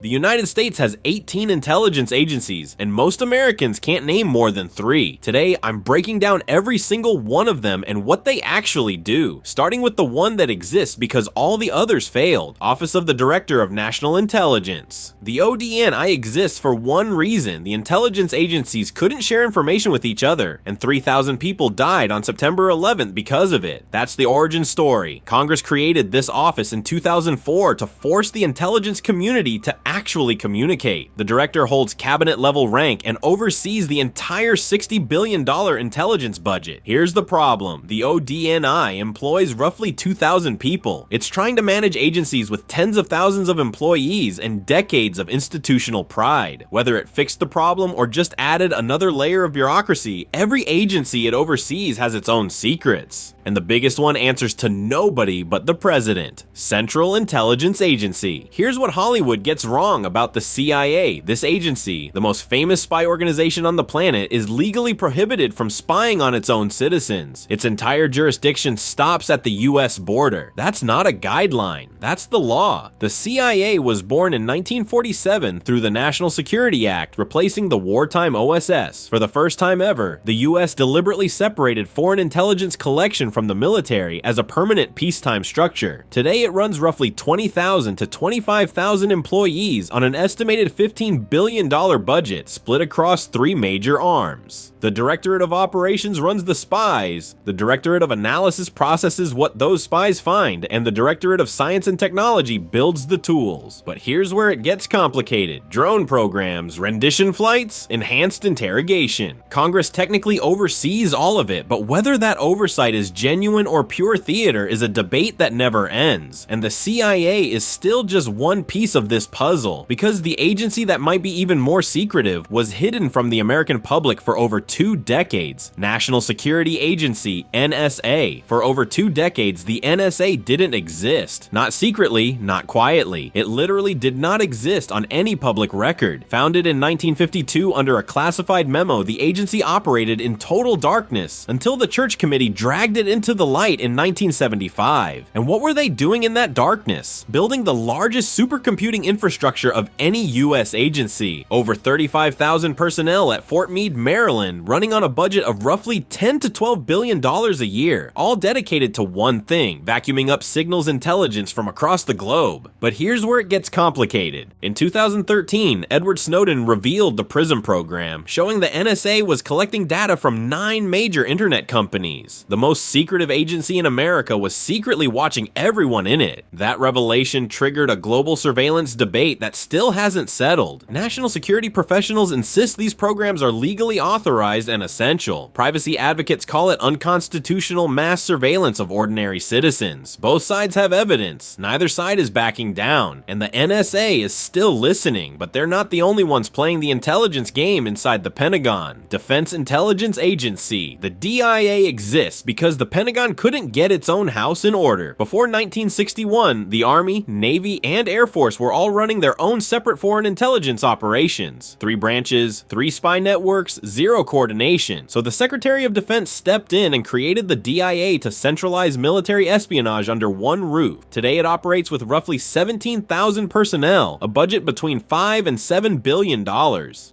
The United States has 18 intelligence agencies, and most Americans can't name more than 3. Today, I'm breaking down every single one of them and what they actually do, starting with the one that exists because all the others failed, Office of the Director of National Intelligence. The ODNI exists for one reason: the intelligence agencies couldn't share information with each other, and 3,000 people died on September 11th because of it. That's the origin story. Congress created this office in 2004 to force the intelligence community to actually communicate. The director holds cabinet-level rank and oversees the entire $60 billion intelligence budget. Here's the problem: the ODNI employs roughly 2,000 people. It's trying to manage agencies with tens of thousands of employees and decades of institutional pride. Whether it fixed the problem or just added another layer of bureaucracy, every agency it oversees has its own secrets. And the biggest one answers to nobody but the president: Central Intelligence Agency. Here's what Hollywood gets wrong about the CIA. This agency, the most famous spy organization on the planet, is legally prohibited from spying on its own citizens. Its entire jurisdiction stops at the US border. That's not a guideline, that's the law. The CIA was born in 1947 through the National Security Act, replacing the wartime OSS. For the first time ever, the US deliberately separated foreign intelligence collection from the military as a permanent peacetime structure. Today it runs roughly 20,000 to 25,000 employees on an estimated $15 billion budget split across 3 major arms. The Directorate of Operations runs the spies, the Directorate of Analysis processes what those spies find, and the Directorate of Science and Technology builds the tools. But here's where it gets complicated: drone programs, rendition flights, enhanced interrogation. Congress technically oversees all of it, but whether that oversight is genuine or pure theater is a debate that never ends. And the CIA is still just one piece of this puzzle, because the agency that might be even more secretive was hidden from the American public for over 2 decades. National Security Agency, NSA. For over 2 decades, the NSA didn't exist. Not secretly, not quietly. It literally did not exist on any public record. Founded in 1952 under a classified memo, the agency operated in total darkness until the Church Committee dragged it into the light in 1975. And what were they doing in that darkness? Building the largest supercomputing infrastructure of any US agency. Over 35,000 personnel at Fort Meade, Maryland, running on a budget of roughly $10 to $12 billion a year, all dedicated to one thing: vacuuming up signals intelligence from across the globe. But here's where it gets complicated. In 2013, Edward Snowden revealed the PRISM program, showing the NSA was collecting data from 9 major internet companies. The most secretive agency in America was secretly watching everyone in it. That revelation triggered a global surveillance debate that still hasn't settled. National security professionals insist these programs are legally authorized and essential. Privacy advocates call it unconstitutional mass surveillance of ordinary citizens. Both sides have evidence, neither side is backing down, and the NSA is still listening, but they're not the only ones playing the intelligence game inside the Pentagon. Defense Intelligence Agency, the DIA, exists because the Pentagon couldn't get its own house in order. Before 1961, the Army, Navy, and Air Force were all running their own separate foreign intelligence operations. 3 branches, 3 spy networks, 0 coordination. So the Secretary of Defense stepped in and created the DIA to centralize military espionage under one roof. Today it operates with roughly 17,000 personnel, a budget between $5 and $7 billion,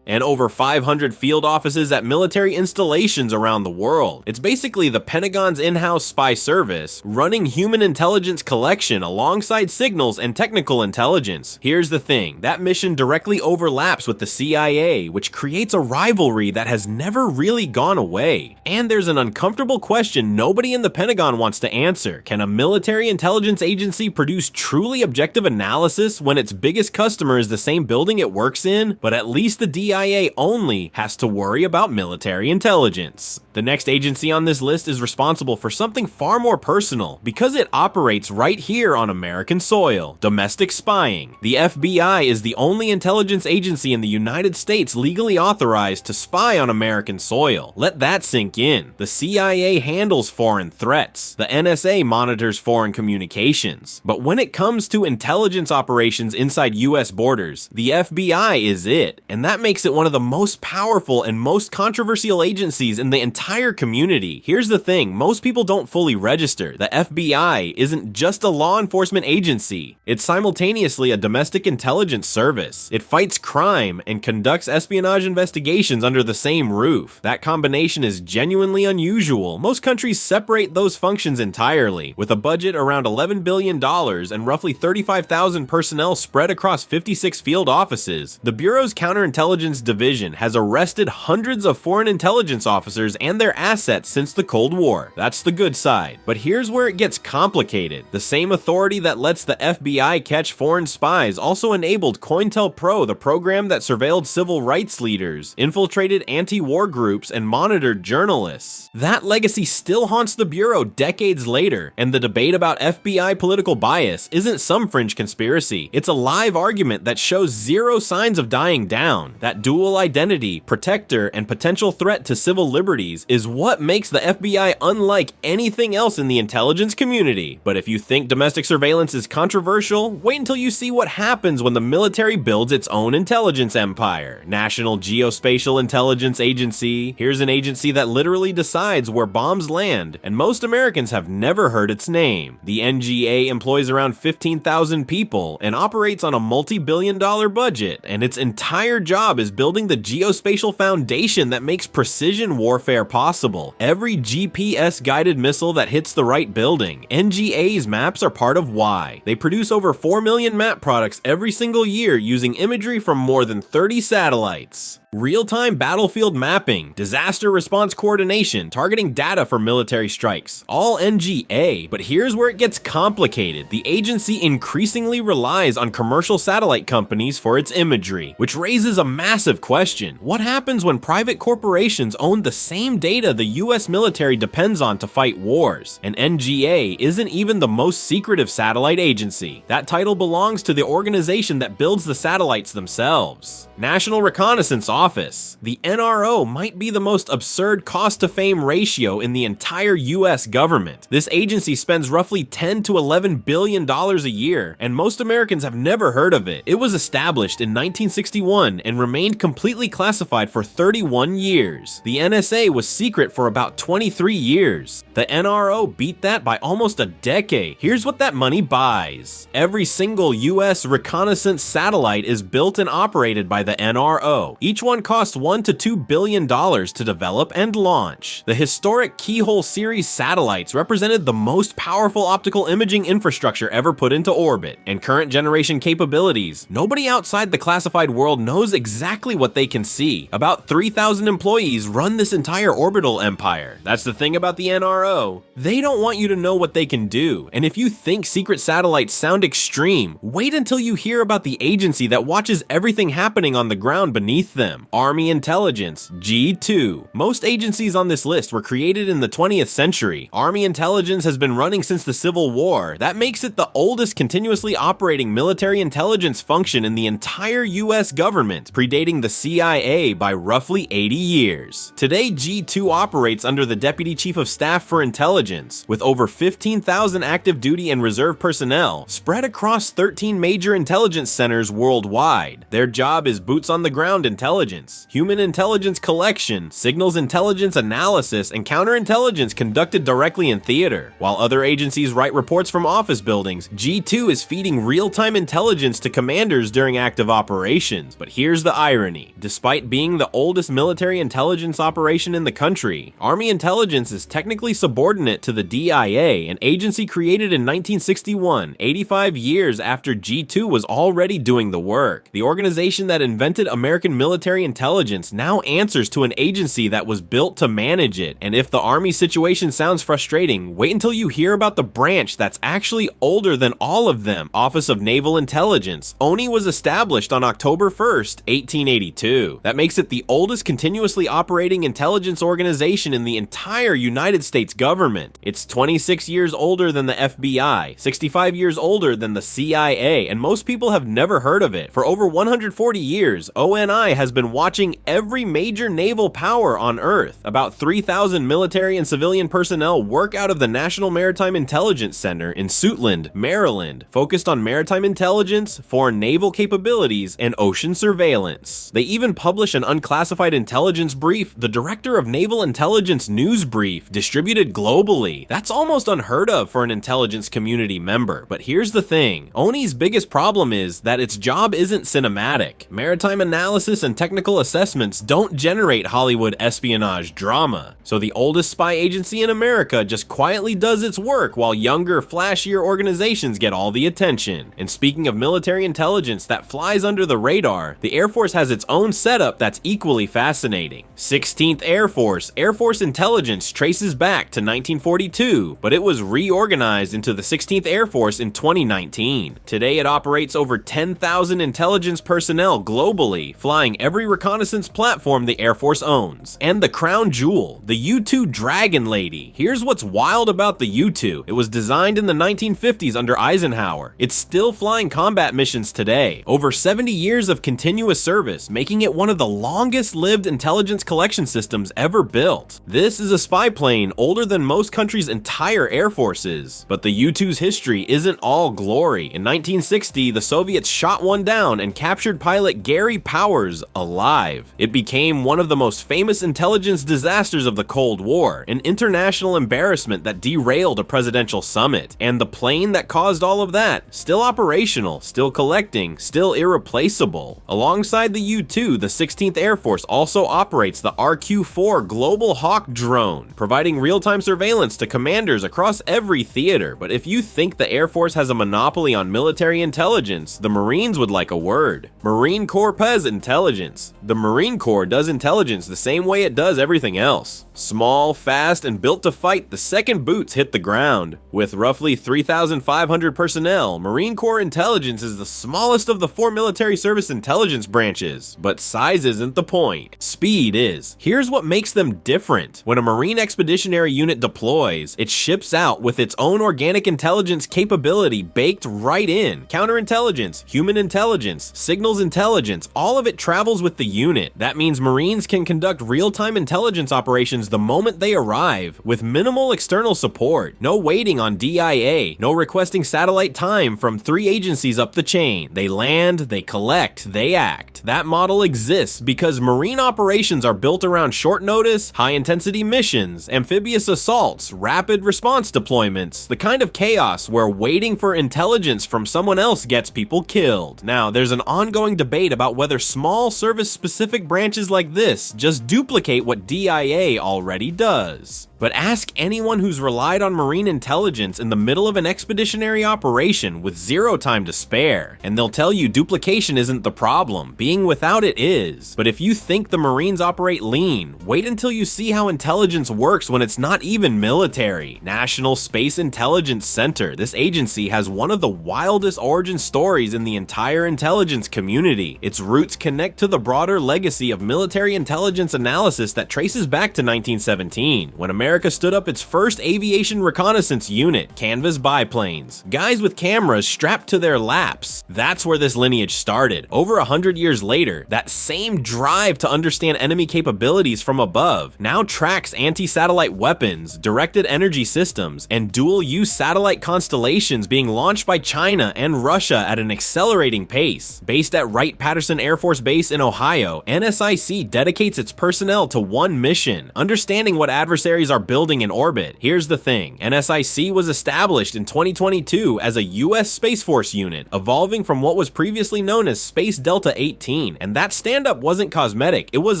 and over 500 field offices at military installations around the world. It's basically the Pentagon's in-house spy service, running human intelligence collection alongside signals and technical intelligence. Here's the thing: that mission directly overlaps with the CIA, which creates a rivalry that has never really gone away. And there's an uncomfortable question nobody in the Pentagon wants to answer: can a military intelligence agency produce truly objective analysis when its biggest customer is the same building it works in? But at least the DIA only has to worry about military intelligence. The next agency on this list is responsible for something far more personal, because it operates right here on American soil: domestic spying. The FBI is the only intelligence agency in the United States legally authorized to spy on American soil. Let that sink in. The CIA handles foreign threats. The NSA monitors foreign communications. But when it comes to intelligence operations inside US borders, the FBI is it. And that makes it one of the most powerful and most controversial agencies in the entire community. Here's the thing: most people don't fully register. The FBI isn't just a law enforcement agency. It's simultaneously a domestic intelligence service. It fights crime and conducts espionage investigations under the same roof. That combination is genuinely unusual. Most countries separate those functions entirely, with a budget around $11 billion and roughly 35,000 personnel spread across 56 field offices. The Bureau's counterintelligence division has arrested hundreds of foreign intelligence officers and their assets since the Cold War. That's the good side. But here's where it gets complicated. The same authority that lets the FBI catch foreign spies also enabled COINTELPRO, the program that surveilled civil rights leaders, infiltrated anti-war groups, and monitored journalists. That legacy still haunts the Bureau decades later, and the debate about FBI political bias isn't some fringe conspiracy. It's a live argument that shows zero signs of dying down. That dual identity, protector, and potential threat to civil liberties is what makes the FBI unlike anything else in the intelligence community. But if you think domestic surveillance is controversial, wait until you see what happens when the military builds its own intelligence empire. National Geospatial Intelligence Agency. Here's an agency that literally decides where bombs land, and most Americans have never heard its name. The NGA employs around 15,000 people and operates on a multi-billion-dollar budget, and its entire job is building the geospatial foundation that makes precision warfare possible. Every GPS-guided missile that hits the right building. NGA's maps are part of why. They produce over 4 million map products every single year using imagery from more than 30 satellites. Real-time battlefield mapping, disaster response coordination, targeting data for military strikes, all NGA. But here's where it gets complicated. The agency increasingly relies on commercial satellite companies for its imagery, which raises a massive question. What happens when private corporations own the same data the US military depends on to fight wars? And NGA isn't even the most secretive satellite agency. That title belongs to the organization that builds the satellites themselves. National Reconnaissance Office. The NRO might be the most absurd cost-to-fame ratio in the entire US government. This agency spends roughly $10 to $11 billion a year, and most Americans have never heard of it. It was established in 1961 and remained completely classified for 31 years. The NSA was secret for about 23 years. The NRO beat that by almost a decade. Here's what that money buys. Every single US reconnaissance satellite is built and operated by the NRO. Each one costs $1 to $2 billion to develop and launch. The historic Keyhole series satellites represented the most powerful optical imaging infrastructure ever put into orbit, and current generation capabilities. Nobody outside the classified world knows exactly what they can see. About 3,000 employees run this entire orbital empire. That's the thing about the NRO. They don't want you to know what they can do, and if you think secret satellites sound extreme, wait until you hear about the agency that watches everything happening on the ground beneath them. Army Intelligence, G2. Most agencies on this list were created in the 20th century. Army Intelligence has been running since the Civil War. That makes it the oldest continuously operating military intelligence function in the entire US government, predating the CIA by roughly 80 years. Today, G2 operates under the Deputy Chief of Staff for Intelligence, with over 15,000 active duty and reserve personnel spread across 13 major intelligence centers worldwide. Their job is boots on the ground intelligence, human intelligence collection, signals intelligence analysis, and counterintelligence conducted directly in theater. While other agencies write reports from office buildings, G2 is feeding real-time intelligence to commanders during active operations. But here's the irony. Despite being the oldest military intelligence operation in the country, Army Intelligence is technically subordinate to the DIA, an agency created in 1961, 85 years after G2 was already doing the work. The organization that invented American military intelligence now answers to an agency that was built to manage it. And if the Army situation sounds frustrating, wait until you hear about the branch that's actually older than all of them. Office of Naval Intelligence. ONI was established on October 1st, 1882. That makes it the oldest continuously operating intelligence organization in the entire United States government. It's 26 years older than the FBI, 65 years older than the CIA, and most people have never heard of it. For over 140 years, ONI has been been watching every major naval power on Earth. About 3,000 military and civilian personnel work out of the National Maritime Intelligence Center in Suitland, Maryland, focused on maritime intelligence, foreign naval capabilities, and ocean surveillance. They even publish an unclassified intelligence brief, the Director of Naval Intelligence News Brief, distributed globally. That's almost unheard of for an intelligence community member. But here's the thing, ONI's biggest problem is that its job isn't cinematic. Maritime analysis and technical assessments don't generate Hollywood espionage drama. So the oldest spy agency in America just quietly does its work while younger, flashier organizations get all the attention. And speaking of military intelligence that flies under the radar, the Air Force has its own setup that's equally fascinating. 16th Air Force Intelligence traces back to 1942, but it was reorganized into the 16th Air Force in 2019. Today it operates over 10,000 intelligence personnel globally, flying every reconnaissance platform the Air Force owns. And the crown jewel, the U-2 Dragon Lady. Here's what's wild about the U-2. It was designed in the 1950s under Eisenhower. It's still flying combat missions today. Over 70 years of continuous service, making it one of the longest-lived intelligence collection systems ever built. This is a spy plane older than most countries' entire air forces. But the U-2's history isn't all glory. In 1960, the Soviets shot one down and captured pilot Gary Powers alive. It became one of the most famous intelligence disasters of the Cold War, an international embarrassment that derailed a presidential summit. And the plane that caused all of that, still operational, still collecting, still irreplaceable. Alongside the U-2, the 16th Air Force also operates the RQ-4 Global Hawk drone, providing real-time surveillance to commanders across every theater. But if you think the Air Force has a monopoly on military intelligence, the Marines would like a word. Marine Corps PES intelligence. The Marine Corps does intelligence the same way it does everything else. Small, fast, and built to fight the second boots hit the ground. With roughly 3,500 personnel, Marine Corps intelligence is the smallest of the 4 military service intelligence branches. But size isn't the point. Speed is. Here's what makes them different. When a Marine Expeditionary Unit deploys, it ships out with its own organic intelligence capability baked right in. Counterintelligence, human intelligence, signals intelligence, all of it travels with the unit. That means Marines can conduct real-time intelligence operations the moment they arrive, with minimal external support. No waiting on DIA, no requesting satellite time from 3 agencies up the chain. They land, they collect, they act. That model exists because Marine operations are built around short notice, high-intensity missions, amphibious assaults, rapid response deployments, the kind of chaos where waiting for intelligence from someone else gets people killed. Now, there's an ongoing debate about whether small service-specific branches like this just duplicate what DIA already does. But ask anyone who's relied on Marine intelligence in the middle of an expeditionary operation with zero time to spare, and they'll tell you duplication isn't the problem, being without it is. But if you think the Marines operate lean, wait until you see how intelligence works when it's not even military. National Space Intelligence Center. This agency has one of the wildest origin stories in the entire intelligence community. Its roots connect to the broader legacy of military intelligence analysis that traces back to 1917, when America stood up its first aviation reconnaissance unit, Canvas biplanes. Guys with cameras strapped to their laps. That's where this lineage started. Over 100 years later, that same drive to understand enemy capabilities from above now tracks anti-satellite weapons, directed energy systems, and dual-use satellite constellations being launched by China and Russia at an accelerating pace. Based at Wright-Patterson Air Force Base in Ohio, NSIC dedicates its personnel to one mission: understanding what adversaries are building in orbit. Here's the thing, NSIC was established in 2022 as a US Space Force unit, evolving from what was previously known as Space Delta 18, and that stand-up wasn't cosmetic, it was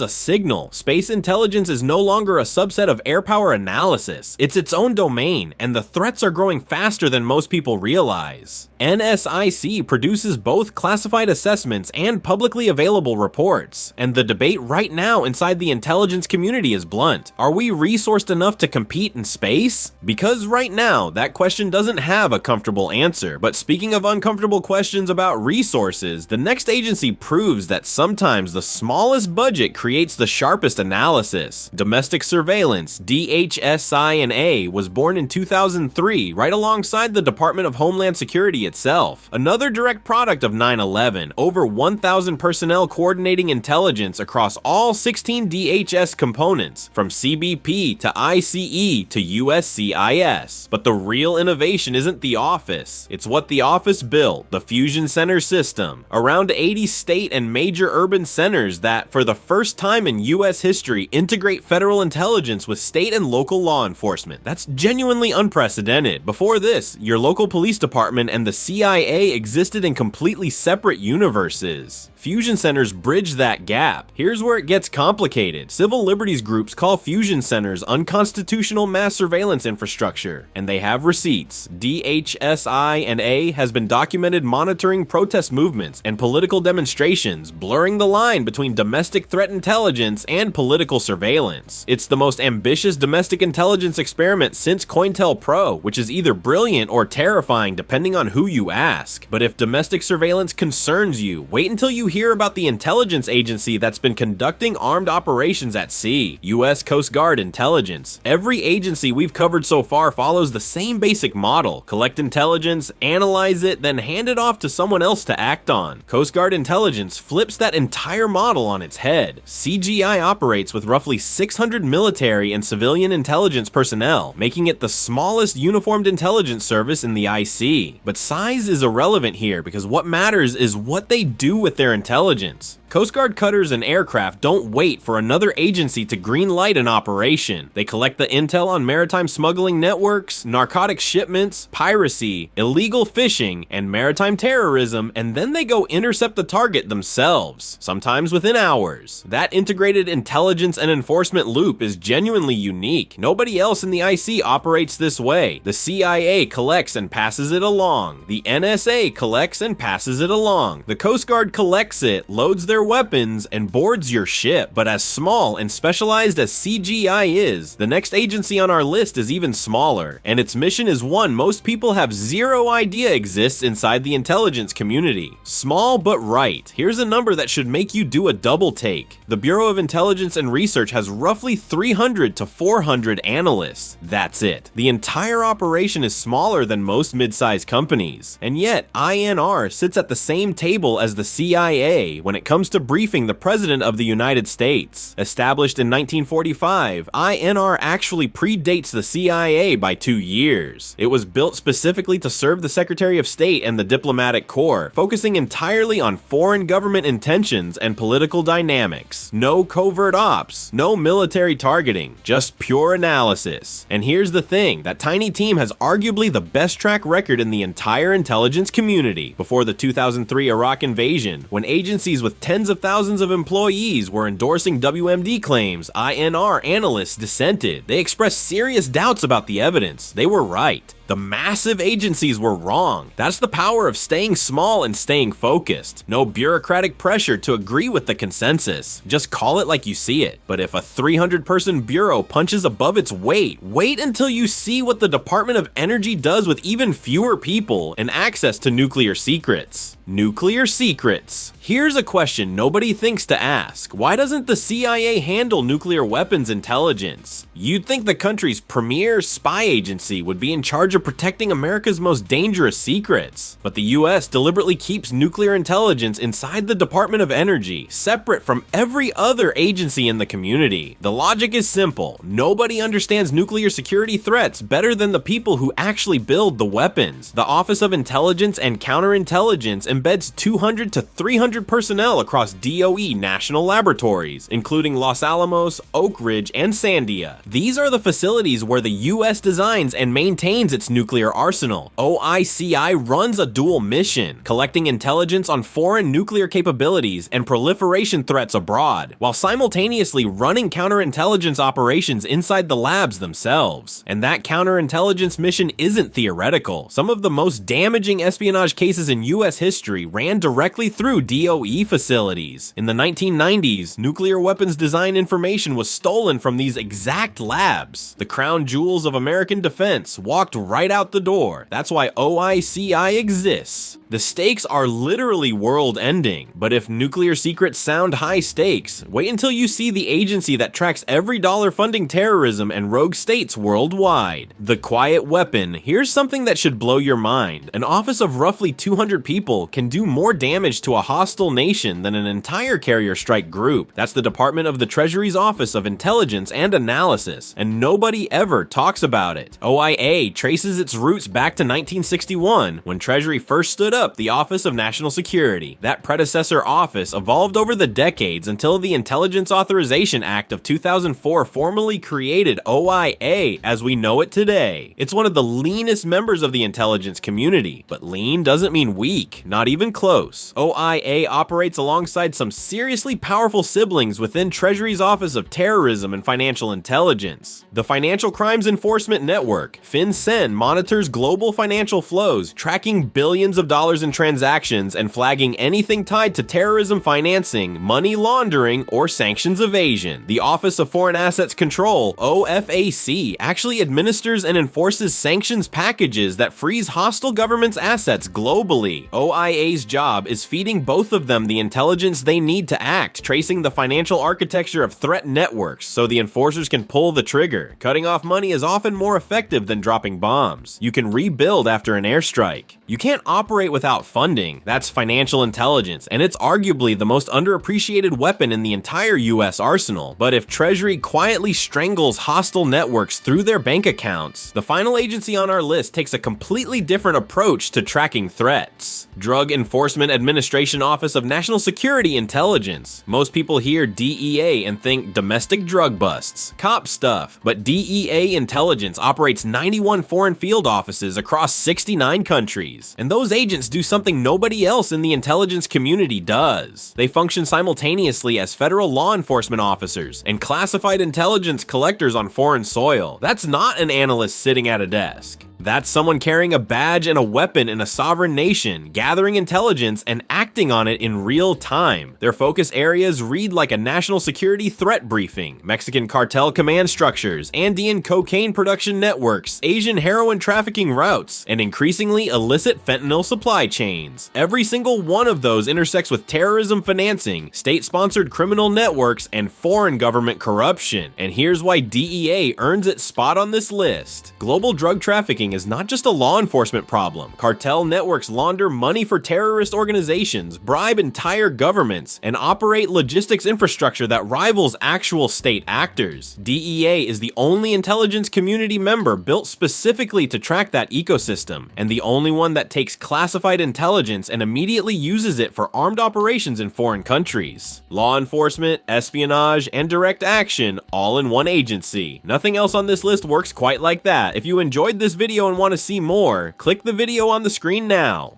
a signal. Space intelligence is no longer a subset of air power analysis, it's its own domain, and the threats are growing faster than most people realize. NSIC produces both classified assessments and publicly available reports, and the debate right now inside the intelligence community is blunt. Are we resourced enough to compete in space? Because right now, that question doesn't have a comfortable answer. But speaking of uncomfortable questions about resources, the next agency proves that sometimes the smallest budget creates the sharpest analysis. Domestic Surveillance, DHSI&A, was born in 2003, right alongside the Department of Homeland Security agency itself. Another direct product of 9/11, over 1,000 personnel coordinating intelligence across all 16 DHS components, from CBP to ICE to USCIS. But the real innovation isn't the office, it's what the office built, the Fusion Center system. Around 80 state and major urban centers that, for the first time in US history, integrate federal intelligence with state and local law enforcement. That's genuinely unprecedented. Before this, your local police department and the CIA existed in completely separate universes. Fusion centers bridge that gap. Here's where it gets complicated. Civil liberties groups call fusion centers unconstitutional mass surveillance infrastructure, and they have receipts. DHSI&A has been documented monitoring protest movements and political demonstrations, blurring the line between domestic threat intelligence and political surveillance. It's the most ambitious domestic intelligence experiment since COINTELPRO, which is either brilliant or terrifying depending on who you ask. But if domestic surveillance concerns you, wait until you hear about the intelligence agency that's been conducting armed operations at sea, US Coast Guard Intelligence. Every agency we've covered so far follows the same basic model: collect intelligence, analyze it, then hand it off to someone else to act on. Coast Guard Intelligence flips that entire model on its head. CGI operates with roughly 600 military and civilian intelligence personnel, making it the smallest uniformed intelligence service in the IC. But size is irrelevant here, because what matters is what they do with their intelligence. Coast Guard cutters and aircraft don't wait for another agency to greenlight an operation. They collect the intel on maritime smuggling networks, narcotics shipments, piracy, illegal fishing, and maritime terrorism, and then they go intercept the target themselves, sometimes within hours. That integrated intelligence and enforcement loop is genuinely unique. Nobody else in the IC operates this way. The CIA collects and passes it along. The NSA collects and passes it along. The Coast Guard collects it, loads their weapons, and boards your ship. But as small and specialized as CGI is, the next agency on our list is even smaller, and its mission is one most people have zero idea exists inside the intelligence community. Small but right. Here's a number that should make you do a double take. The Bureau of Intelligence and Research has roughly 300 to 400 analysts. That's it. The entire operation is smaller than most mid-sized companies, and yet INR sits at the same table as the CIA when it comes to briefing the President of the United States. Established in 1945, INR actually predates the CIA by 2 years. It was built specifically to serve the Secretary of State and the Diplomatic Corps, focusing entirely on foreign government intentions and political dynamics. No covert ops, no military targeting, just pure analysis. And here's the thing, that tiny team has arguably the best track record in the entire intelligence community. Before the 2003 Iraq invasion, when agencies with tens of thousands of employees were endorsing WMD claims, INR analysts dissented. They expressed serious doubts about the evidence. They were right. The massive agencies were wrong. That's the power of staying small and staying focused. No bureaucratic pressure to agree with the consensus. Just call it like you see it. But if a 300-person bureau punches above its weight, wait until you see what the Department of Energy does with even fewer people and access to nuclear secrets. Nuclear secrets. Here's a question nobody thinks to ask. Why doesn't the CIA handle nuclear weapons intelligence? You'd think the country's premier spy agency would be in charge of protecting America's most dangerous secrets. But the US deliberately keeps nuclear intelligence inside the Department of Energy, separate from every other agency in the community. The logic is simple. Nobody understands nuclear security threats better than the people who actually build the weapons. The Office of Intelligence and Counterintelligence embeds 200 to 300 personnel across DOE national laboratories, including Los Alamos, Oak Ridge, and Sandia. These are the facilities where the US designs and maintains its nuclear arsenal. OICI runs a dual mission, collecting intelligence on foreign nuclear capabilities and proliferation threats abroad, while simultaneously running counterintelligence operations inside the labs themselves. And that counterintelligence mission isn't theoretical. Some of the most damaging espionage cases in US history ran directly through DOE facilities. In the 1990s, nuclear weapons design information was stolen from these exact labs. The crown jewels of American defense walked right right out the door. That's why OICI exists. The stakes are literally world-ending, but if nuclear secrets sound high stakes, wait until you see the agency that tracks every dollar funding terrorism and rogue states worldwide. The Quiet Weapon. Here's something that should blow your mind. An office of roughly 200 people can do more damage to a hostile nation than an entire carrier strike group. That's the Department of the Treasury's Office of Intelligence and Analysis, and nobody ever talks about it. OIA traces its roots back to 1961, when Treasury first stood up the Office of National Security. That predecessor office evolved over the decades until the Intelligence Authorization Act of 2004 formally created OIA as we know it today. It's one of the leanest members of the intelligence community, but lean doesn't mean weak, not even close. OIA operates alongside some seriously powerful siblings within Treasury's Office of Terrorism and Financial Intelligence. The Financial Crimes Enforcement Network, FinCEN, monitors global financial flows, tracking billions of dollars in transactions and flagging anything tied to terrorism financing, money laundering, or sanctions evasion. The Office of Foreign Assets Control, OFAC, actually administers and enforces sanctions packages that freeze hostile governments' assets globally. OIA's job is feeding both of them the intelligence they need to act, tracing the financial architecture of threat networks so the enforcers can pull the trigger. Cutting off money is often more effective than dropping bombs. You can rebuild after an airstrike. You can't operate without funding. That's financial intelligence, and it's arguably the most underappreciated weapon in the entire US arsenal. But if Treasury quietly strangles hostile networks through their bank accounts, the final agency on our list takes a completely different approach to tracking threats. Drug Enforcement Administration Office of National Security Intelligence. Most people hear DEA and think domestic drug busts, cop stuff, but DEA intelligence operates 91 foreign field offices across 69 countries, and those agents do something nobody else in the intelligence community does. They function simultaneously as federal law enforcement officers and classified intelligence collectors on foreign soil. That's not an analyst sitting at a desk. That's someone carrying a badge and a weapon in a sovereign nation, gathering intelligence and acting on it in real time. Their focus areas read like a national security threat briefing, Mexican cartel command structures, Andean cocaine production networks, Asian heroin trafficking routes, and increasingly illicit fentanyl supply chains. Every single one of those intersects with terrorism financing, state-sponsored criminal networks, and foreign government corruption. And here's why DEA earns its spot on this list. Global drug trafficking is not just a law enforcement problem. Cartel networks launder money for terrorist organizations, bribe entire governments, and operate logistics infrastructure that rivals actual state actors. DEA is the only intelligence community member built specifically to track that ecosystem, and the only one that takes classified intelligence and immediately uses it for armed operations in foreign countries. Law enforcement, espionage, and direct action, all in one agency. Nothing else on this list works quite like that. If you enjoyed this video and want to see more, click the video on the screen now.